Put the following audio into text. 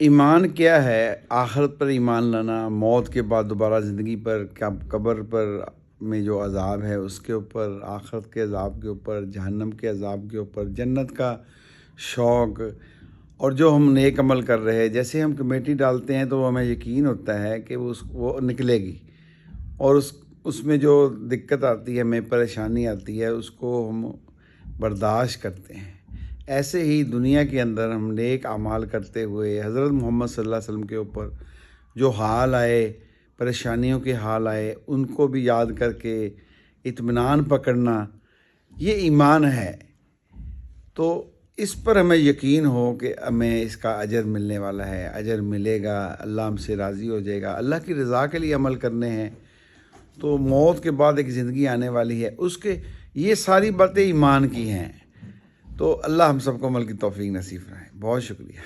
ईमान क्या है? आखिरत पर ईमान लाना, मौत के बाद दोबारा ज़िंदगी पर, क्या कब्र पर में जो अज़ाब है उसके ऊपर, आखिरत के अज़ाब के ऊपर, जहन्नम के अज़ाब के ऊपर, जन्नत का शौक़, और जो हम नेक अमल कर रहे हैं, जैसे हम कमेटी डालते हैं तो हमें यकीन होता है कि वो निकलेगी, और उसमें जो दिक्कत आती है, हमें परेशानी आती है, उसको हम बर्दाश्त करते हैं। ऐसे ही दुनिया के अंदर हम नेक अमाल करते हुए हज़रत मोहम्मद सल्लल्लाहु अलैहि वसल्लम के ऊपर जो हाल आए, परेशानियों के हाल आए, उनको भी याद करके इत्मीनान पकड़ना, ये ईमान है। तो इस पर हमें यकीन हो कि हमें इसका अजर मिलने वाला है, अजर मिलेगा, अल्लाह हमसे राज़ी हो जाएगा, अल्लाह की रज़ा के लिए अमल करने हैं। तो मौत के बाद एक ज़िंदगी आने वाली है, उसके ये सारी बातें ईमान की हैं। तो अल्लाह हम सबको अमल की तौफ़ीक नसीब फरमाए। बहुत शुक्रिया।